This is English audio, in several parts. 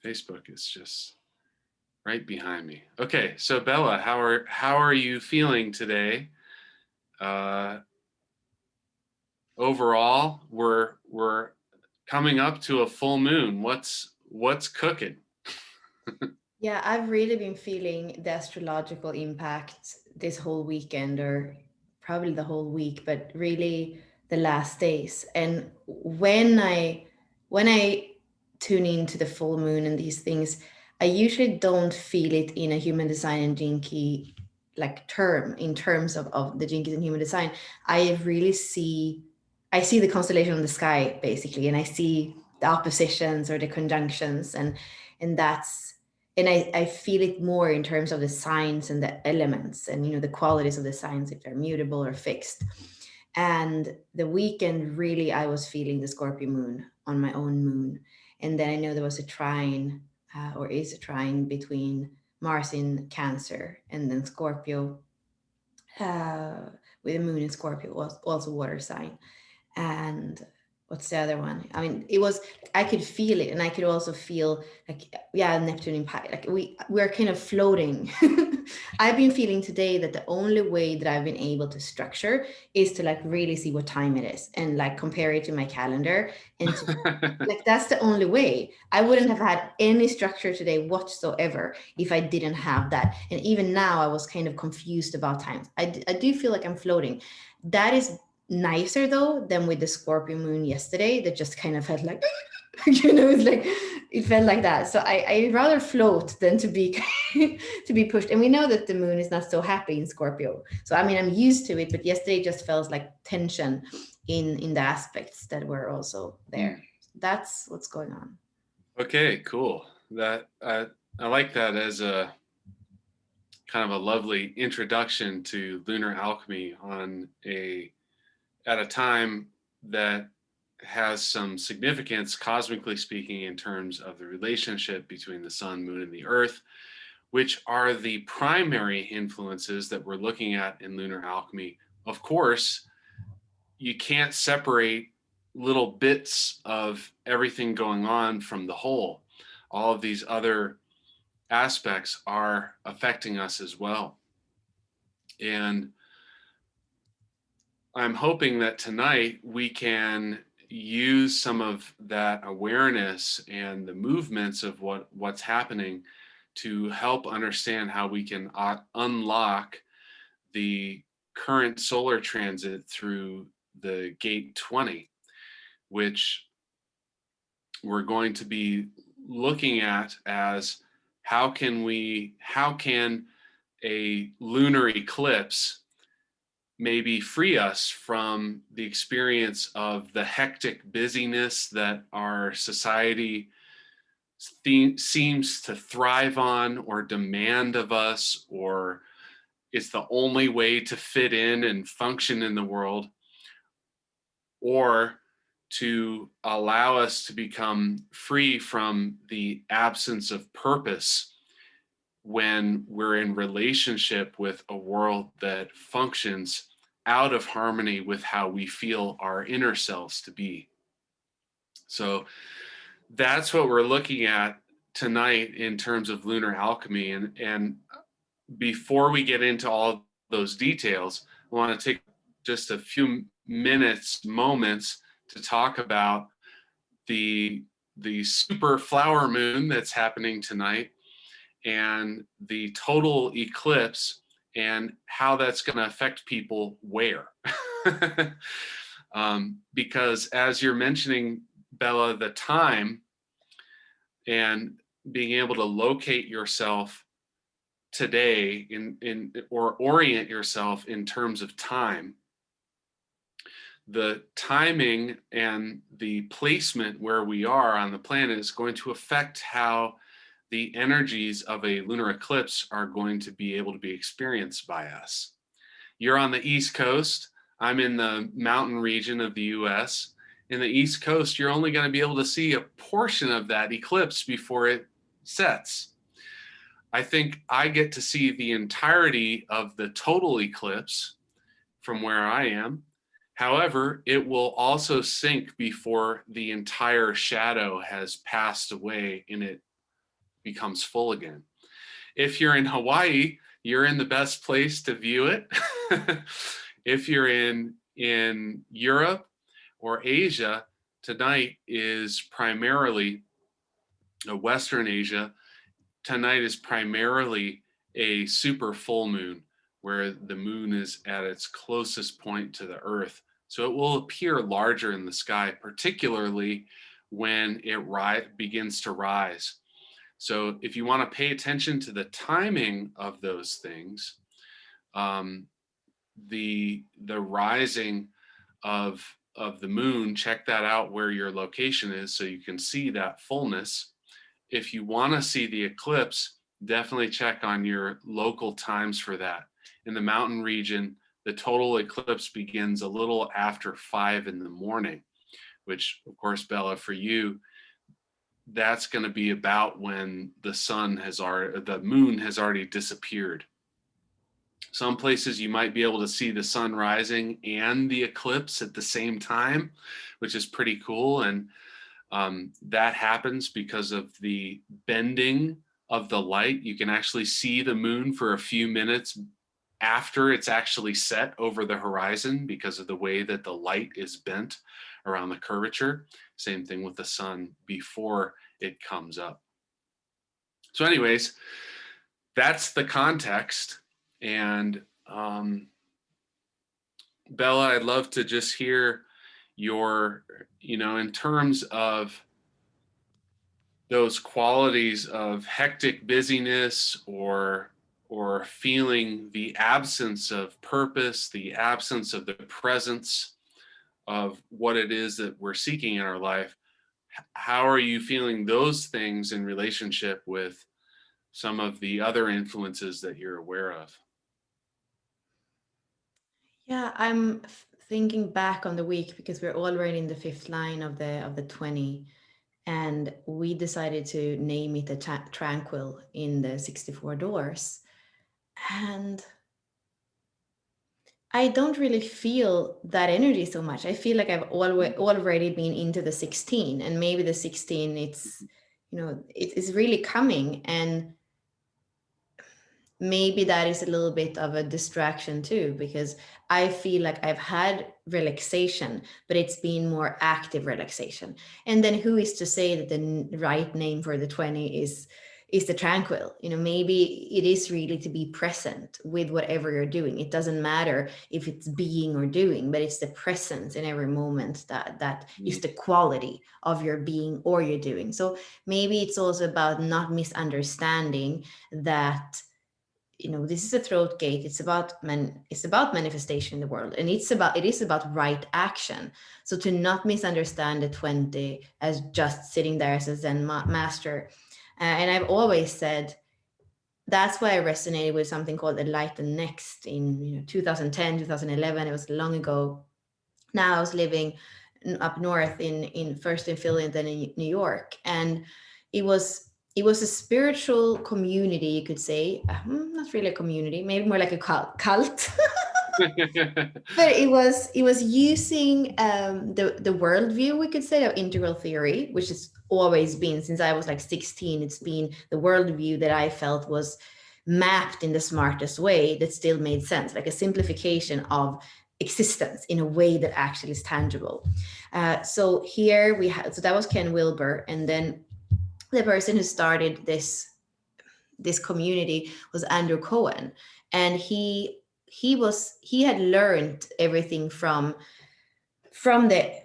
Facebook is just right behind me. Okay, so Bella, how are you feeling today? Uh, Overall, we're coming up to a full moon. What's cooking? Yeah, I've really been feeling the astrological impact this whole weekend, or probably the whole week, but really the last days. And when I tune into the full moon and these things, I usually don't feel it in a human design and jinky like term in terms of the jinkies and human design. I really see the constellation of the sky basically, and I see the oppositions or the conjunctions, and that's and I feel it more in terms of the signs and the elements and the qualities of the signs, if they're mutable or fixed. And the weekend really I was feeling the Scorpio moon on my own moon. And then I know there was a trine, or is a trine, between Mars in Cancer and then Scorpio, uh, with the moon in Scorpio, was also water sign. And what's the other one? I mean, it was, I could feel it, and I could also feel like, yeah, Neptune impact. Like we're kind of floating. I've been feeling today that the only way that I've been able to structure is to like really see what time it is and like compare it to my calendar, and to like that's the only way. I wouldn't have had any structure today whatsoever if I didn't have that. And even now I was kind of confused about times. I do feel like I'm floating. That is nicer though than with the Scorpio moon yesterday, that just kind of felt like it's like it felt like that. So I rather float than to be to be pushed. And we know that the moon is not so happy in Scorpio, so I mean I'm used to it, but yesterday just felt like tension in the aspects that were also Hmm. there. That's what's going on. Okay, cool. That I like that as a kind of a lovely introduction to lunar alchemy on a at a time that has some significance cosmically speaking in terms of the relationship between the sun, moon, and the earth, which are the primary influences that we're looking at in lunar alchemy. Of course, you can't separate little bits of everything going on from the whole. All of these other aspects are affecting us as well. And I'm hoping that tonight we can use some of that awareness and the movements of what's happening to help understand how we can unlock the current solar transit through the gate 20, which we're going to be looking at as how can a lunar eclipse maybe free us from the experience of the hectic busyness that our society seems to thrive on or demand of us, or it's the only way to fit in and function in the world, or to allow us to become free from the absence of purpose when we're in relationship with a world that functions out of harmony with how we feel our inner selves to be. So that's what we're looking at tonight in terms of lunar alchemy. And before we get into all those details, I want to take just a few moments to talk about the super flower moon that's happening tonight and the total eclipse and how that's going to affect people where. Because as you're mentioning, Bella, the time and being able to locate yourself today in or orient yourself in terms of time, the timing and the placement where we are on the planet is going to affect how the energies of a lunar eclipse are going to be able to be experienced by us. You're on the East Coast. I'm in the mountain region of the US. In the East Coast, you're only going to be able to see a portion of that eclipse before it sets. I think I get to see the entirety of the total eclipse from where I am. However, it will also sink before the entire shadow has passed away in it becomes full again. If you're in Hawaii, you're in the best place to view it. If you're in Europe or Asia, tonight is primarily Western Asia. Tonight is primarily a super full moon, where the moon is at its closest point to the earth. So it will appear larger in the sky, particularly when it begins to rise. So if you want to pay attention to the timing of those things, the rising of the moon, check that out where your location is so you can see that fullness. If you want to see the eclipse, definitely check on your local times for that. In the mountain region, the total eclipse begins a little after 5 in the morning, which of course, Bella, for you, that's going to be about when the moon has already disappeared. Some places you might be able to see the sun rising and the eclipse at the same time, which is pretty cool. And that happens because of the bending of the light. You can actually see the moon for a few minutes after it's actually set over the horizon because of the way that the light is bent around the curvature. Same thing with the sun before it comes up. So anyways, that's the context. And Bella, I'd love to just hear your, in terms of those qualities of hectic busyness or feeling the absence of purpose, the absence of the presence of what it is that we're seeking in our life. How are you feeling those things in relationship with some of the other influences that you're aware of? Yeah, I'm thinking back on the week because we're already in the fifth line of the 20, and we decided to name it the Tranquil in the 64 doors. And I don't really feel that energy so much. I feel like I've already been into the 16, and maybe the 16, it's really coming. And maybe that is a little bit of a distraction too, because I feel like I've had relaxation, but it's been more active relaxation. And then who is to say that the right name for the 20 is the Tranquil? Maybe it is really to be present with whatever you're doing. It doesn't matter if it's being or doing, but it's the presence in every moment that is the quality of your being or your doing. So maybe it's also about not misunderstanding that this is a throat gate. It's about manifestation in the world, and it is about right action. So to not misunderstand the 20 as just sitting there as a Zen master. And I've always said that's why I resonated with something called Enlighten Next in 2010, 2011. It was long ago. Now I was living up north first in Philly and then in New York, and it was a spiritual community, you could say. Not really a community, maybe more like a cult. But it was using the worldview, we could say, of integral theory, which has always been, since I was like 16, it's been the worldview that I felt was mapped in the smartest way that still made sense, like a simplification of existence in a way that actually is tangible. So here we had, so that was Ken Wilber, and then the person who started this community was Andrew Cohen, and he had learned everything from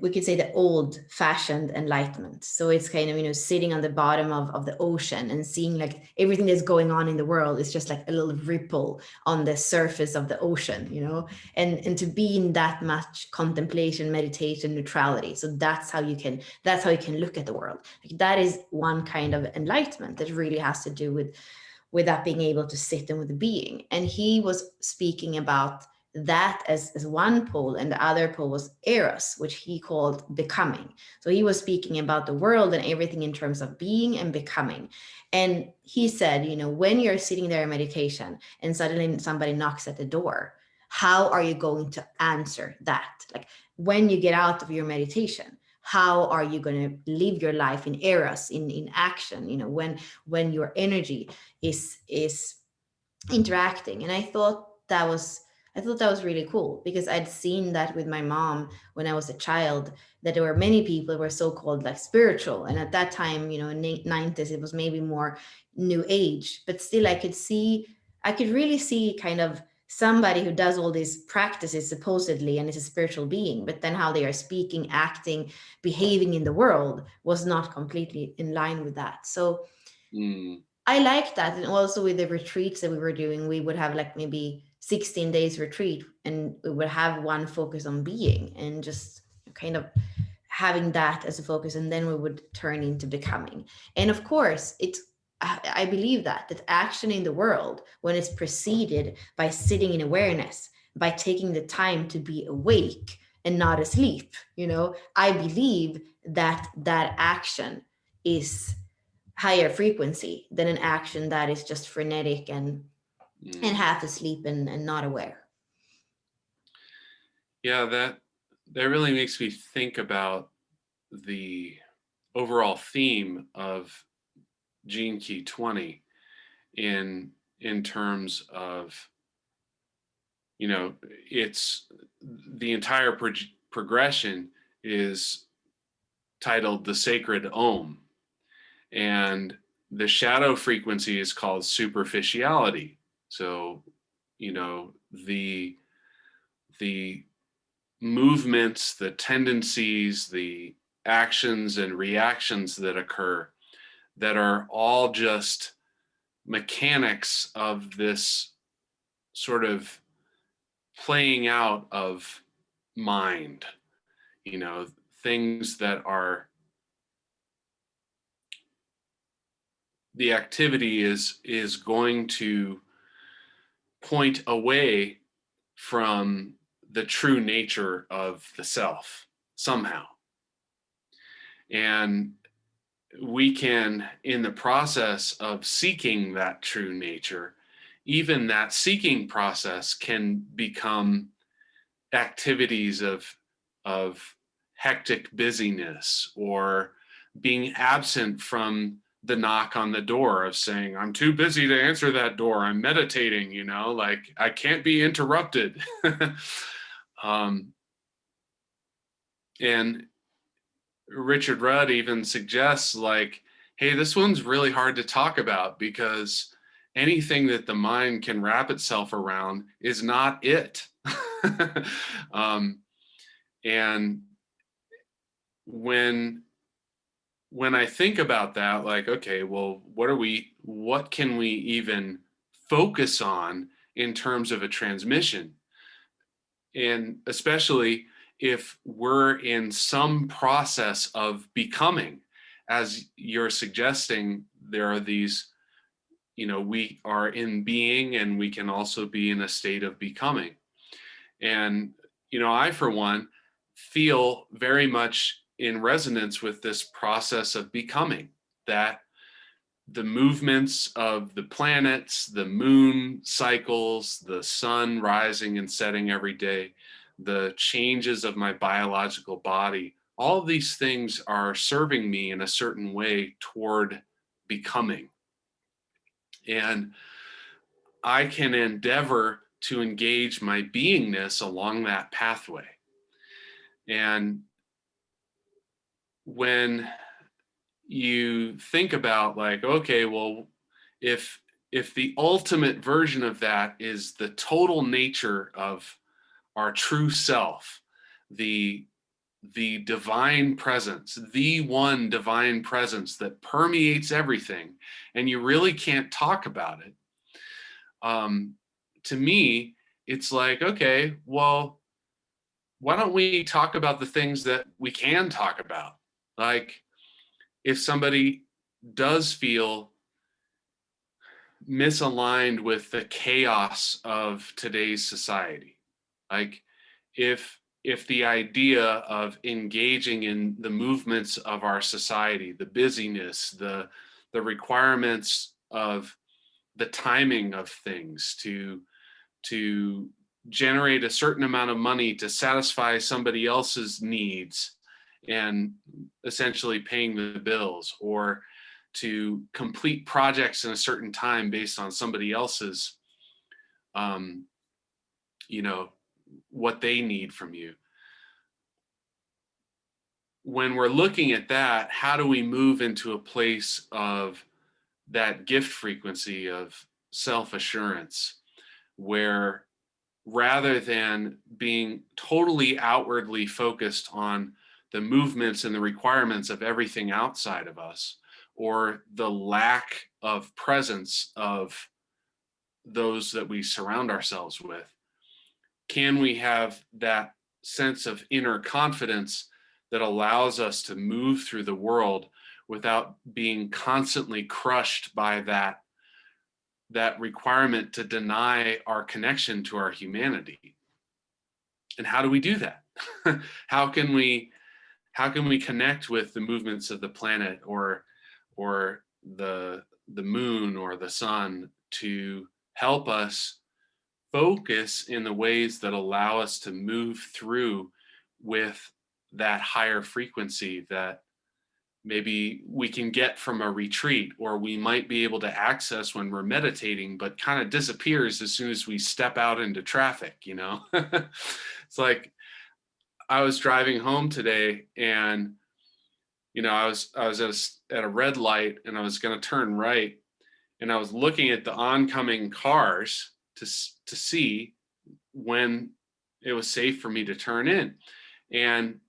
we could say the old fashioned enlightenment. So it's kind of sitting on the bottom of the ocean and seeing like everything that's going on in the world is just like a little ripple on the surface of the ocean, and to be in that much contemplation, meditation, neutrality. So that's how you can look at the world. Like that is one kind of enlightenment that really has to do with that being able to sit and with the being. And he was speaking about that as one pole, and the other pole was eros, which he called becoming. So he was speaking about the world and everything in terms of being and becoming. And he said, when you're sitting there in meditation and suddenly somebody knocks at the door, how are you going to answer that? Like when you get out of your meditation, how are you going to live your life in eras, in action, when your energy is interacting. And I thought that was really cool, because I'd seen that with my mom when I was a child, that there were many people who were so-called like spiritual, and at that time, in the 90s, it was maybe more new age, but still I could really see kind of somebody who does all these practices supposedly and is a spiritual being, but then how they are speaking, acting, behaving in the world was not completely in line with that. So Mm. I like that. And also with the retreats that we were doing, we would have like maybe 16 days retreat, and we would have one focus on being and just kind of having that as a focus. And then we would turn into becoming. And of course, I believe that action in the world, when it's preceded by sitting in awareness, by taking the time to be awake and not asleep, I believe that action is higher frequency than an action that is just frenetic and Mm. half asleep and not aware. Yeah, that really makes me think about the overall theme of Gene Key 20 in terms of, it's the entire progression is titled the Sacred Om, and the shadow frequency is called superficiality. So, the movements, the tendencies, the actions and reactions that occur, that are all just mechanics of this sort of playing out of mind, you know, things that are, the activity is going to point away from the true nature of the self somehow. And we can, in the process of seeking that true nature, even that seeking process can become activities of hectic busyness, or being absent from the knock on the door, of saying, I'm too busy to answer that door, I'm meditating, like I can't be interrupted. um, and Richard Rudd even suggests, like, hey, this one's really hard to talk about, because anything that the mind can wrap itself around is not it. um, and when I think about that, like, okay, well, what can we even focus on in terms of a transmission? And especially if we're in some process of becoming, as you're suggesting, there are these, we are in being, and we can also be in a state of becoming. And, I, for one, feel very much in resonance with this process of becoming, that the movements of the planets, the moon cycles, the sun rising and setting every day, the changes of my biological body, all of these things are serving me in a certain way toward becoming. And I can endeavor to engage my beingness along that pathway. And when you think about, like, okay, well, if the ultimate version of that is the total nature of our true self, the divine presence, the one divine presence that permeates everything, and you really can't talk about it, to me, it's like, okay, well, why don't we talk about the things that we can talk about? Like, if somebody does feel misaligned with the chaos of today's society, like, if the idea of engaging in the movements of our society, the busyness, the requirements of the timing of things to generate a certain amount of money to satisfy somebody else's needs, and essentially paying the bills, or to complete projects in a certain time based on somebody else's, um, you know, what they need from you. When we're looking at that, how do we move into a place of that gift frequency of self assurance, where rather than being totally outwardly focused on the movements and the requirements of everything outside of us, or the lack of presence of those that we surround ourselves with, can we have that sense of inner confidence that allows us to move through the world without being constantly crushed by that requirement to deny our connection to our humanity? And how do we do that? how can we connect with the movements of the planet, or the moon or the sun, to help us focus in the ways that allow us to move through with that higher frequency that maybe we can get from a retreat, or we might be able to access when we're meditating, but kind of disappears as soon as we step out into traffic, you know? It's like, I was driving home today, and I was at a red light, and I was going to turn right, and I was looking at the oncoming cars to see when it was safe for me to turn in. And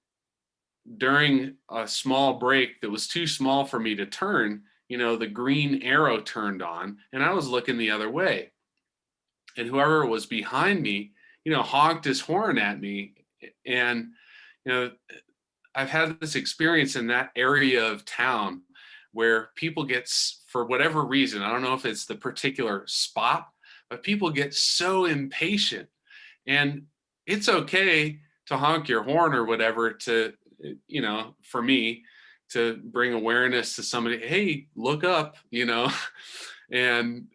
during a small break that was too small for me to turn, the green arrow turned on, and I was looking the other way. And whoever was behind me, honked his horn at me. And, you know, I've had this experience in that area of town where people get, for whatever reason, I don't know if it's the particular spot, but people get so impatient. And it's okay to honk your horn or whatever, to, for me, to bring awareness to somebody, hey, look up, and,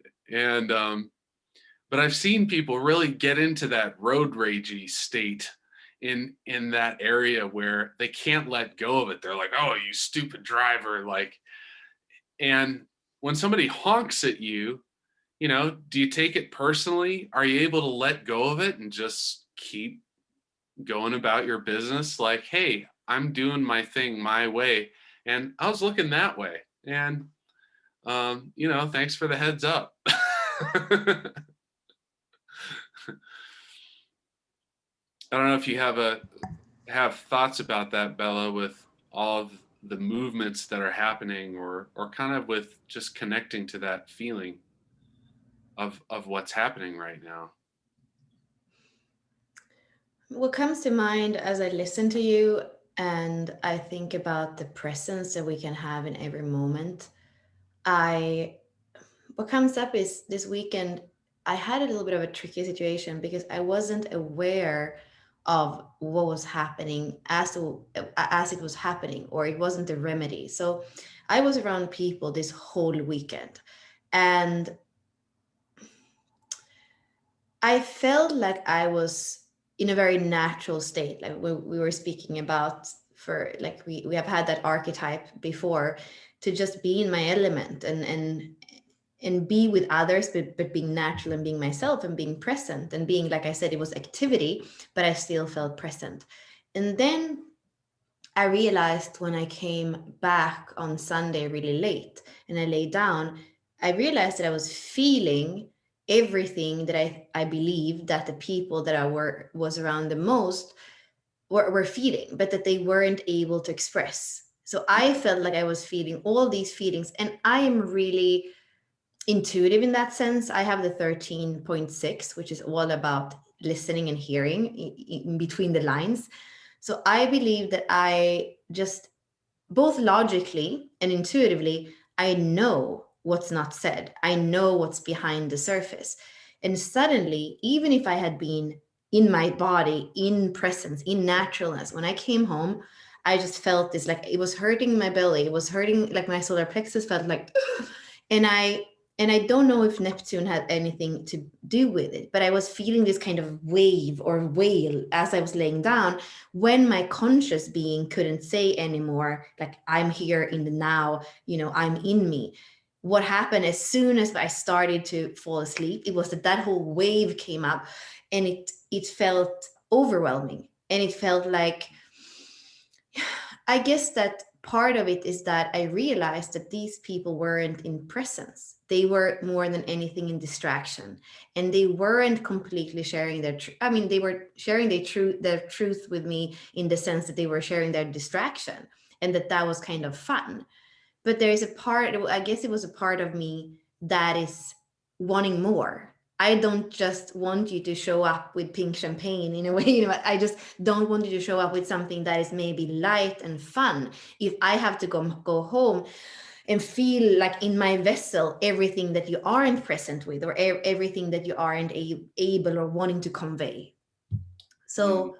but I've seen people really get into that road ragey state in that area where they can't let go of it. They're like, oh, you stupid driver. Like, and when somebody honks at you, do you take it personally? Are you able to let go of it and just keep going about your business? Like, hey, I'm doing my thing my way, and I was looking that way. And, thanks for the heads up. I don't know if you have thoughts about that, Bella, with all of the movements that are happening, or kind of with just connecting to that feeling of what's happening right now. What comes to mind as I listen to you and I think about the presence that we can have in every moment, what comes up is this weekend, I had a little bit of a tricky situation because I wasn't aware of what was happening as it was happening, or it wasn't a remedy. So I was around people this whole weekend, and I felt like I was in a very natural state, like we were speaking about, for like we have had that archetype before, to just be in my element and be with others, but being natural and being myself and being present and being, like I said, it was activity, but I still felt present. And then I realized when I came back on Sunday really late and I lay down, I realized that I was feeling everything that I believed that the people that was around the most were feeling, but that they weren't able to express. So I felt like I was feeling all these feelings, and I am really intuitive in that sense. I have the 13.6, which is all about listening and hearing in between the lines. So I believe that I just, both logically and intuitively, I know what's not said. I know what's behind the surface. And suddenly, even if I had been in my body, in presence, in naturalness, when I came home, I just felt this, like it was hurting my belly. It was hurting, like my solar plexus felt like, and And I don't know if Neptune had anything to do with it, but I was feeling this kind of wave or wail as I was laying down when my conscious being couldn't say anymore, like, I'm here in the now, I'm in me. What happened as soon as I started to fall asleep, it was that whole wave came up, and it felt overwhelming. And it felt like, I guess that part of it is that I realized that these people weren't in presence. They were more than anything in distraction, and they weren't completely sharing their. I mean, they were sharing their truth with me in the sense that they were sharing their distraction, and that was kind of fun. But there is a part. I guess it was a part of me that is wanting more. I don't just want you to show up with pink champagne in a way, I just don't want you to show up with something that is maybe light and fun. If I have to go home and feel like in my vessel everything that you aren't present with, or everything that you aren't able or wanting to convey. Mm, So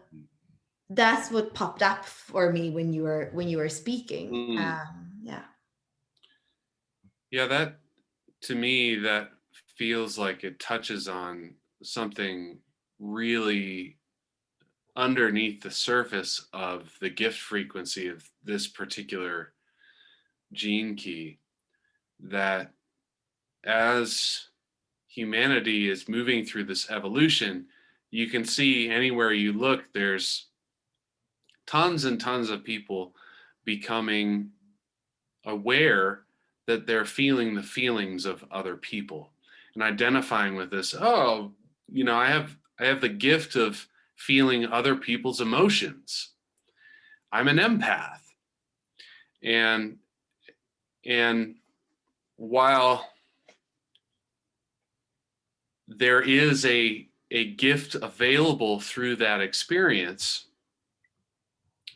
that's what popped up for me when you were speaking. mm. Yeah. Yeah, that to me, that feels like it touches on something really underneath the surface of the gift frequency of this particular gene key, that as humanity is moving through this evolution, you can see anywhere you look, there's tons and tons of people becoming aware that they're feeling the feelings of other people and identifying with this. Oh, I have the gift of feeling other people's emotions. I'm an empath. And and while there is a gift available through that experience,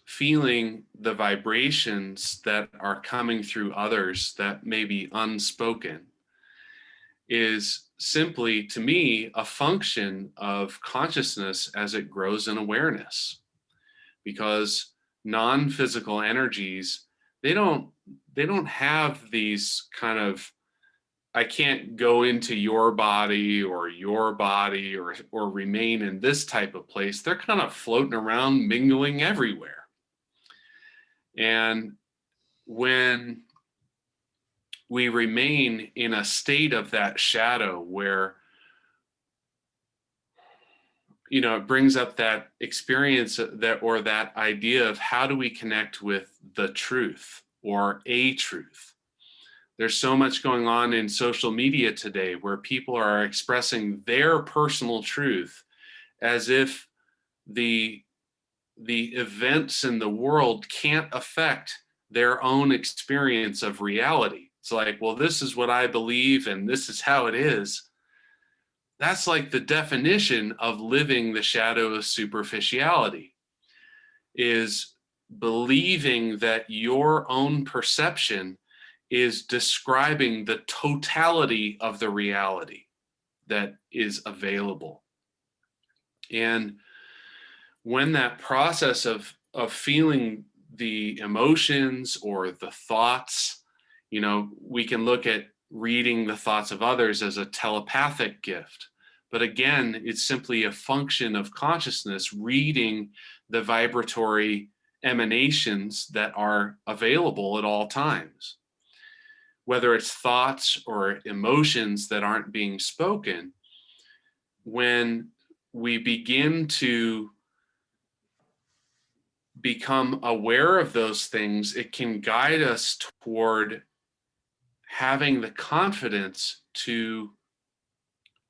feeling the vibrations that are coming through others that may be unspoken is simply, to me, a function of consciousness as it grows in awareness. Because non-physical energies, they don't they don't have these kind of, I can't go into your body or remain in this type of place. They're kind of floating around, mingling everywhere. And when we remain in a state of that shadow where, it brings up that experience, that idea of how do we connect with the truth or a truth. There's so much going on in social media today where people are expressing their personal truth as if the the events in the world can't affect their own experience of reality. It's like, well, this is what I believe and this is how it is. That's like the definition of living the shadow of superficiality, is believing that your own perception is describing the totality of the reality that is available. And when that process of feeling the emotions or the thoughts, we can look at reading the thoughts of others as a telepathic gift. But again, it's simply a function of consciousness reading the vibratory emanations that are available at all times. Whether it's thoughts or emotions that aren't being spoken, when we begin to become aware of those things, it can guide us toward having the confidence to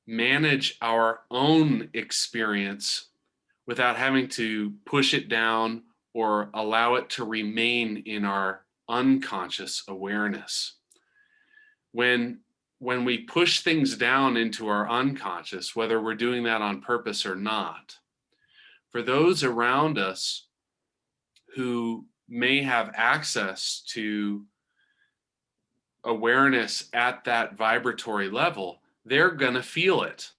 manage our own experience without having to push it down or allow it to remain in our unconscious awareness. When we push things down into our unconscious, whether we're doing that on purpose or not, for those around us who may have access to awareness at that vibratory level, they're going to feel it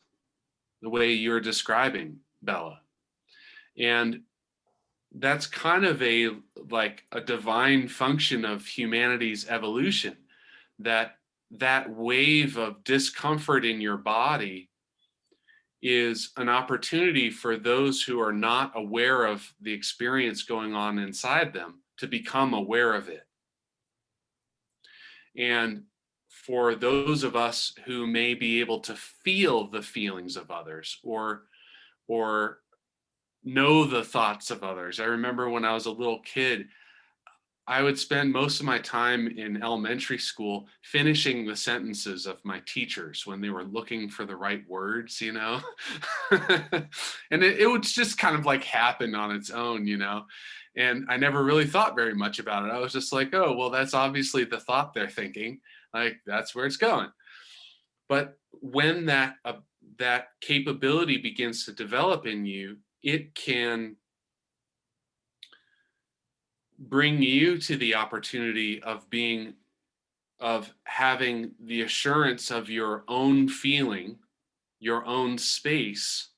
the way you're describing, Bella. And that's kind of like a divine function of humanity's evolution, that that wave of discomfort in your body is an opportunity for those who are not aware of the experience going on inside them to become aware of it. And for those of us who may be able to feel the feelings of others, or know the thoughts of others. I remember when I was a little kid, I would spend most of my time in elementary school finishing the sentences of my teachers when they were looking for the right words, you know? And it would just kind of like happen on its own, you know? And I never really thought very much about it. I was just like, oh, well, that's obviously the thought they're thinking. Like, that's where it's going. But when that capability begins to develop in you, it can bring you to the opportunity of having the assurance of your own feeling, your own space,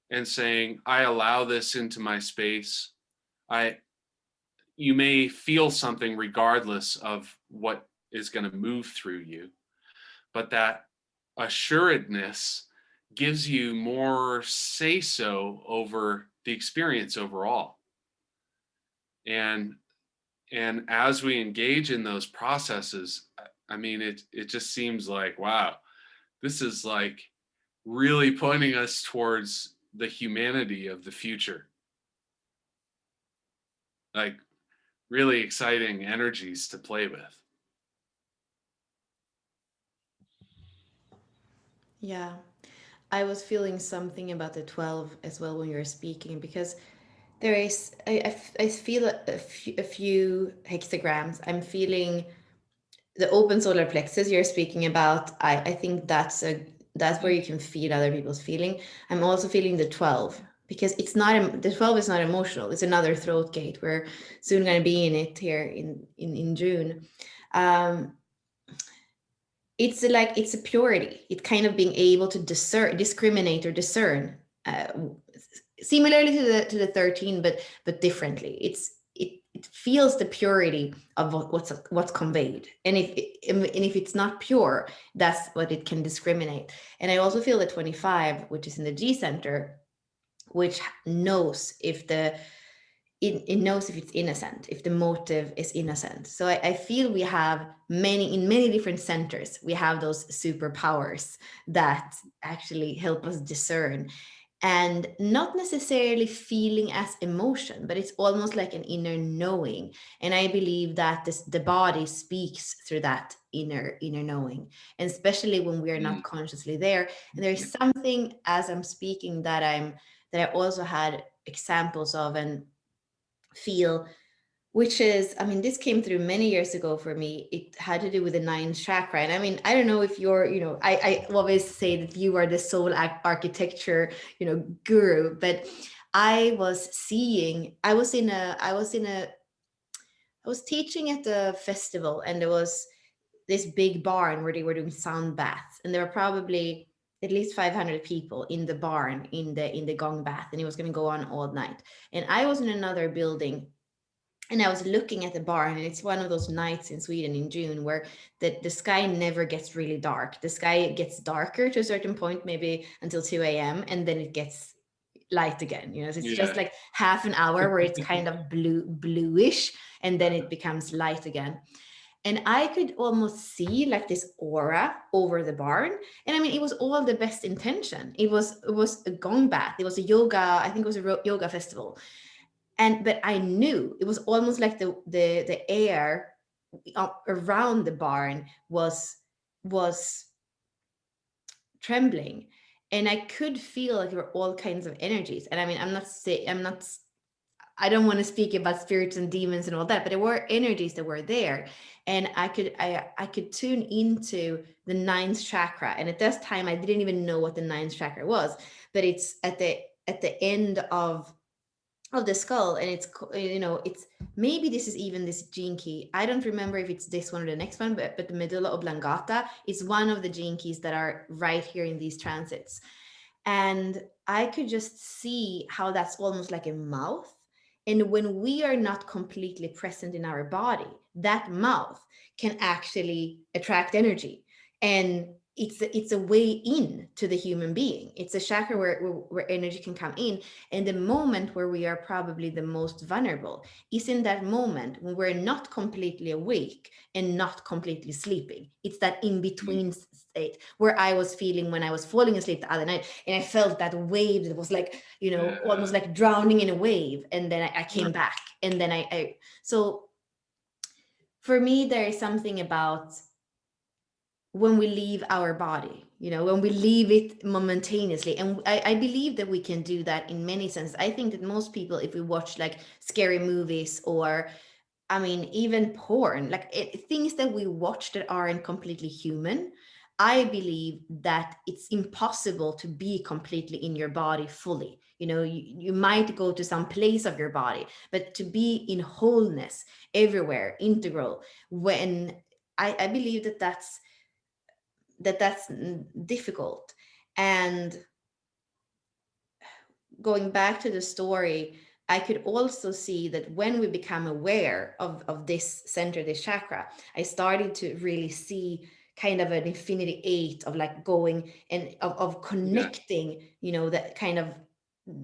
and saying, I allow this into my space. I You may feel something regardless of what is going to move through you, but that assuredness gives you more say so over the experience overall. And as we engage in those processes, I mean, it just seems like, wow, this is like really pointing us towards the humanity of the future. Like, really exciting energies to play with. Yeah. I was feeling something about the 12 as well when you were speaking, because there is, I feel a few hexagrams. I'm feeling the open solar plexus you're speaking about. I think that's where you can feel other people's feeling. I'm also feeling the 12, because it's not, the 12 is not emotional. It's another throat gate. We're soon going to be in it here in June. It's like, it's a purity. It kind of being able to discriminate or discern, similarly to the 13, but differently. It feels the purity of what's conveyed, and if it's not pure, that's what it can discriminate. And I also feel the 25, which is in the G center, which knows if it knows if it's innocent, if the motive is innocent. So I feel we have in many different centers, we have those superpowers that actually help us discern, and not necessarily feeling as emotion, but it's almost like an inner knowing. And I believe that the body speaks through that inner knowing, and especially when we are not consciously there. And there's something as I'm speaking that I also had examples of and feel, which is, I mean, this came through many years ago for me. It had to do with the ninth chakra. And I mean, I don't know if you're, I always say that you are the soul architecture, guru, but I was teaching at a festival, and there was this big barn where they were doing sound baths, and there were probably at least 500 people in the barn in the gong bath, and it was going to go on all night. And I was in another building, and I was looking at the barn, and it's one of those nights in Sweden in June where the sky never gets really dark. The sky gets darker to a certain point, maybe until 2 a.m., and then it gets light again. So it's just like half an hour where it's kind of bluish, and then it becomes light again. And I could almost see like this aura over the barn. And I mean, it was all the best intention. It was a gong bath. It was a yoga, I think it was a yoga festival. But I knew it was almost like the air around the barn was trembling, and I could feel like there were all kinds of energies. And I mean, I don't want to speak about spirits and demons and all that, but there were energies that were there, and I could tune into the ninth chakra. And at this time, I didn't even know what the ninth chakra was, but it's at the end of the skull, and it's maybe this is even this gene key. I don't remember if it's this one or the next one, but the medulla oblongata is one of the gene keys that are right here in these transits. And I could just see how that's almost like a mouth. And when we are not completely present in our body, that mouth can actually attract energy. And it's a way in to the human being. It's a chakra where energy can come in. And the moment where we are probably the most vulnerable is in that moment when we're not completely awake and not completely sleeping. It's that in between state where I was feeling when I was falling asleep the other night, and I felt that wave that was like, almost like drowning in a wave. And then I came back, and then so for me, there is something about when we leave our body, when we leave it momentaneously. And I believe that we can do that in many senses. I think that most people, if we watch like scary movies, or I mean, even porn, like things that we watch that aren't completely human, I believe that it's impossible to be completely in your body fully. You might go to some place of your body, but to be in wholeness everywhere, integral, when I believe that that's difficult. And going back to the story, I could also see that when we become aware of this center, this chakra, I started to really see kind of an infinity eight of like going and of Yeah. connecting, that kind of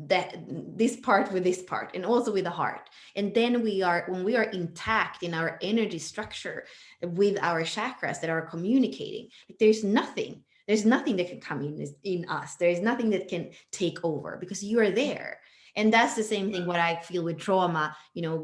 that this part with this part, and also with the heart. And then when we are intact in our energy structure with our chakras that are communicating, like there's nothing that can come in us. There is nothing that can take over, because you are there. And that's the same thing what I feel with trauma,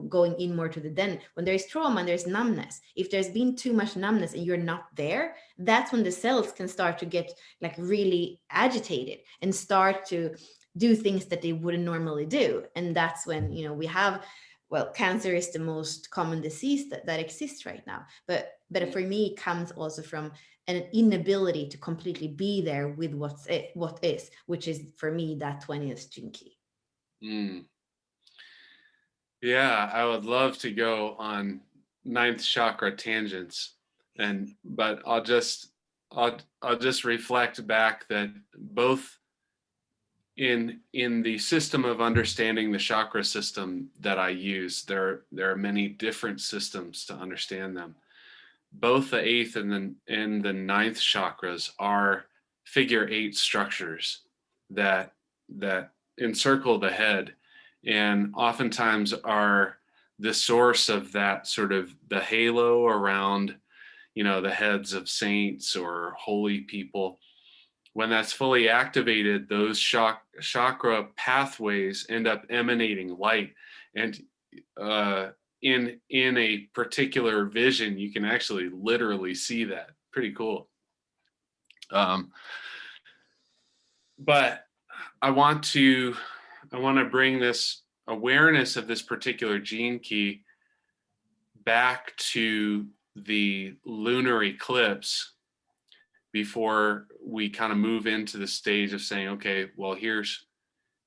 going in more to the den. When there's trauma and there's numbness, if there's been too much numbness and you're not there, that's when the cells can start to get like really agitated and start to do things that they wouldn't normally do. And that's when, we have, well, cancer is the most common disease that exists right now. But for me, it comes also from an inability to completely be there with what is, which is for me that 20th jinki. Mm. Yeah, I would love to go on ninth chakra tangents, but I'll just reflect back that both in the system of understanding the chakra system that I use, there are many different systems to understand them. Both the eighth and the ninth chakras are figure eight structures that encircle the head, and oftentimes are the source of that sort of the halo around, the heads of saints or holy people. When that's fully activated, those chakra pathways end up emanating light. And in a particular vision, you can actually literally see that. Pretty cool. Um, but I want to bring this awareness of this particular gene key back to the lunar eclipse before we kind of move into the stage of saying, okay, well,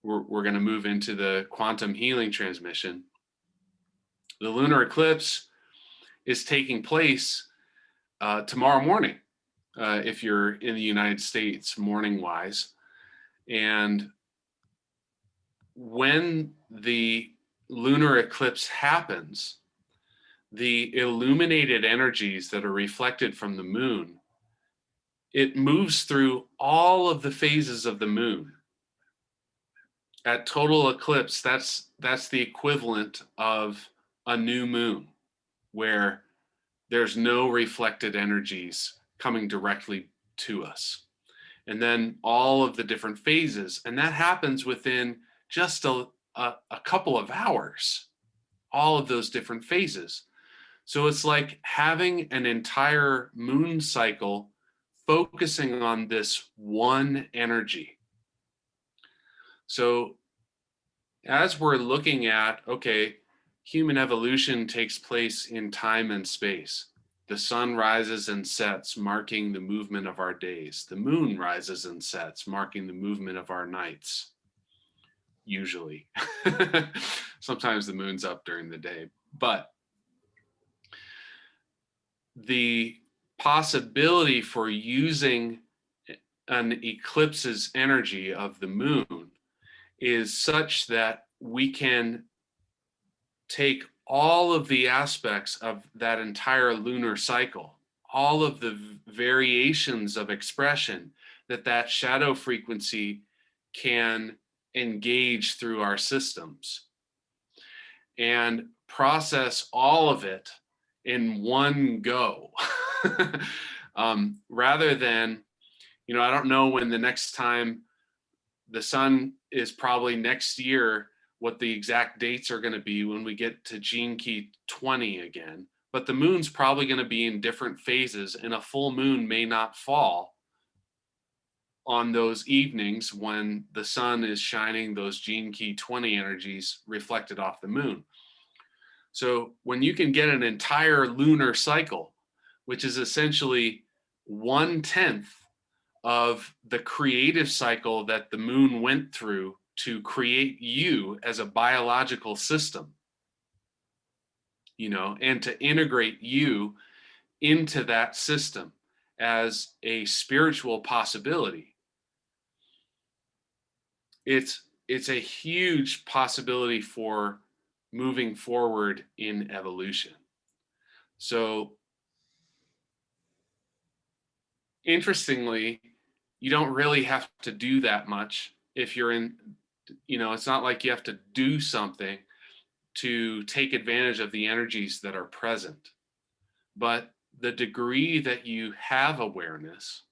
we're going to move into the quantum healing transmission. The lunar eclipse is taking place tomorrow morning, if you're in the United States, morning wise. And when the lunar eclipse happens, the illuminated energies that are reflected from the moon, it moves through all of the phases of the moon. At total eclipse, that's the equivalent of a new moon, where there's no reflected energies coming directly to us. And then all of the different phases, and that happens within just a couple of hours, all of those different phases. So it's like having an entire moon cycle focusing on this one energy. So as we're looking at, okay, human evolution takes place in time and space. The sun rises and sets, marking the movement of our days. The moon rises and sets, marking the movement of our nights. Usually. Sometimes the moon's up during the day. But the possibility for using an eclipse's energy of the moon is such that we can take all of the aspects of that entire lunar cycle, all of the variations of expression that shadow frequency can engage through our systems, and process all of it in one go. Rather than, I don't know when the next time the sun is, probably next year, what the exact dates are going to be when we get to gene key 20 again. But the moon's probably going to be in different phases, and a full moon may not fall on those evenings when the sun is shining those gene key 20 energies reflected off the moon. So when you can get an entire lunar cycle, which is essentially 1/10 of the creative cycle that the moon went through to create you as a biological system, and to integrate you into that system as a spiritual possibility. It's a huge possibility for moving forward in evolution. So interestingly, you don't really have to do that much if you're in, it's not like you have to do something to take advantage of the energies that are present. But the degree that you have awareness,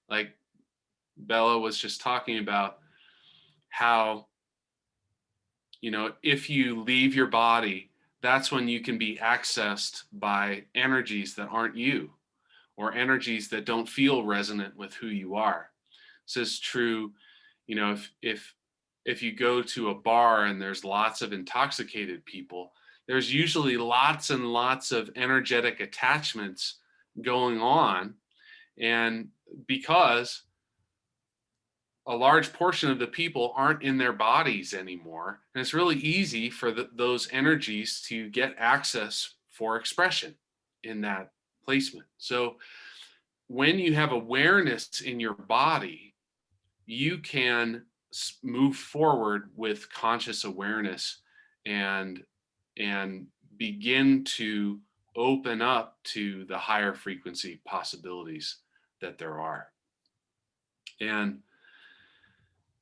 like Bella was just talking about, how, if you leave your body, that's when you can be accessed by energies that aren't you, or energies that don't feel resonant with who you are. This is true, if you go to a bar and there's lots of intoxicated people, there's usually lots and lots of energetic attachments going on. And because a large portion of the people aren't in their bodies anymore, and it's really easy for those energies to get access for expression in that placement. So when you have awareness in your body, you can move forward with conscious awareness and begin to open up to the higher frequency possibilities that there are. And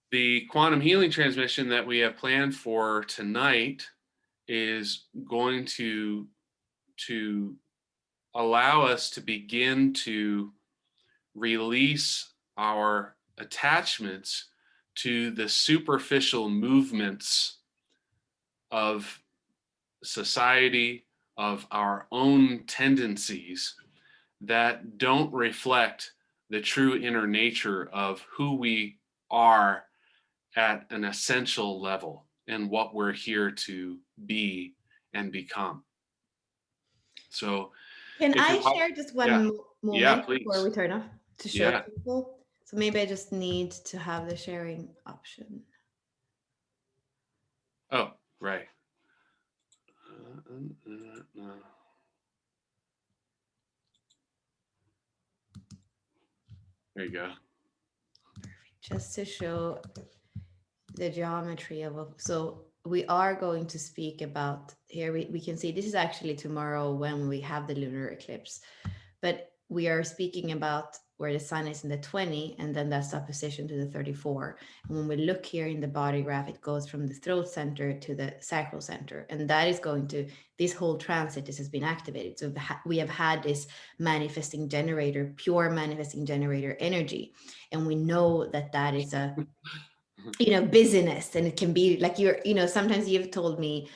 the quantum healing transmission that we have planned for tonight is going to allow us to begin to release our attachments to the superficial movements of society, of our own tendencies that don't reflect the true inner nature of who we are at an essential level and what we're here to be and become. So Can if I you're, share just yeah, one yeah, moment before please. we turn off to show Yeah. people? So maybe I just need to have the sharing option. Oh, right. There you go. Just to show the geometry of, so we are going to speak about, here we can see this is actually tomorrow when we have the lunar eclipse, but we are speaking about where the sun is in the 20 and then that's opposition to the 34. And when we look here in the body graph, it goes from the throat center to the sacral center, and that is going to, this whole transit, this has been activated. So we have had this manifesting generator, pure manifesting generator energy, and we know that that is a busyness, and it can be like sometimes you've told me,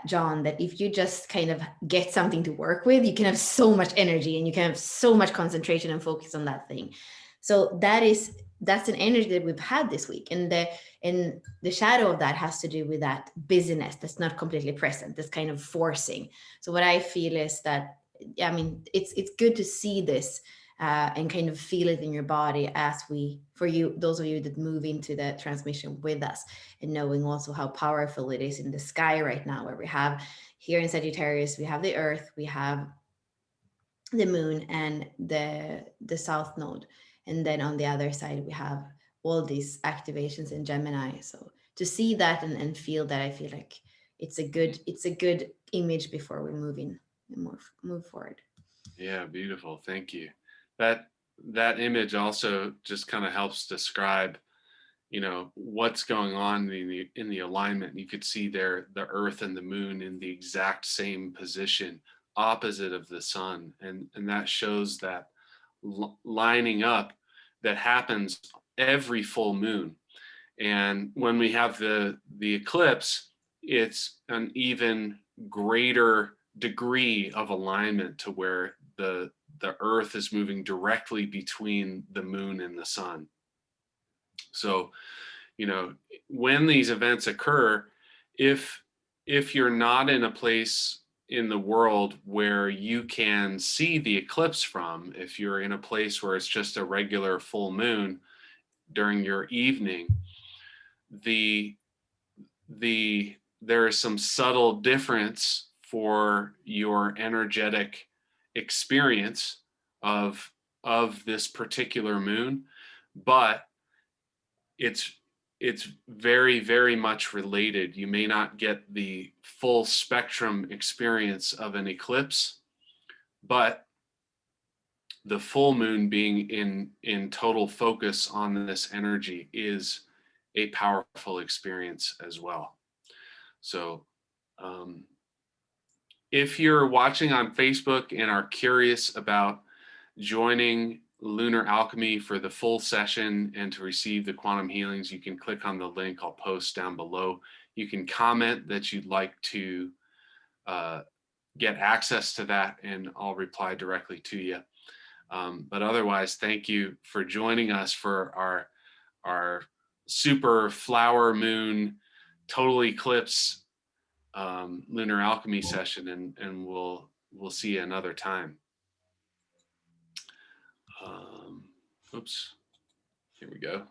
John, that if you just kind of get something to work with, you can have so much energy and you can have so much concentration and focus on that thing. So that's an energy that we've had this week, and the shadow of that has to do with that busyness that's not completely present, that's kind of forcing. So what I feel is that, I mean, it's good to see this and kind of feel it in your body as for you, those of you that move into the transmission with us, and knowing also how powerful it is in the sky right now, where we have here in Sagittarius, we have the Earth, we have the Moon and the South Node. And then on the other side, we have all these activations in Gemini. So to see that and feel that, I feel like it's a good image before we move forward. Yeah, beautiful. Thank you. That that image also just kind of helps describe, what's going on in the alignment. You could see there the Earth and the Moon in the exact same position, opposite of the Sun, and that shows that lining up that happens every full moon. And when we have the eclipse, it's an even greater degree of alignment to where the Earth is moving directly between the moon and the sun. So, you know, when these events occur, if if you're not in a place in the world where you can see the eclipse from, if you're in a place where it's just a regular full moon during your evening, the there is some subtle difference for your energetic experience of this particular moon, but it's it's very, very much related. You may not get the full spectrum experience of an eclipse, but the full moon being in total focus on this energy is a powerful experience as well. So um, if you're watching on Facebook and are curious about joining Lunar Alchemy for the full session and to receive the quantum healings, you can click on the link I'll post down below. You can comment that you'd like to uh, get access to that, and I'll reply directly to you. But otherwise, thank you for joining us for our super flower moon total eclipse lunar alchemy session, and we'll see you another time. Um, oops, here we go.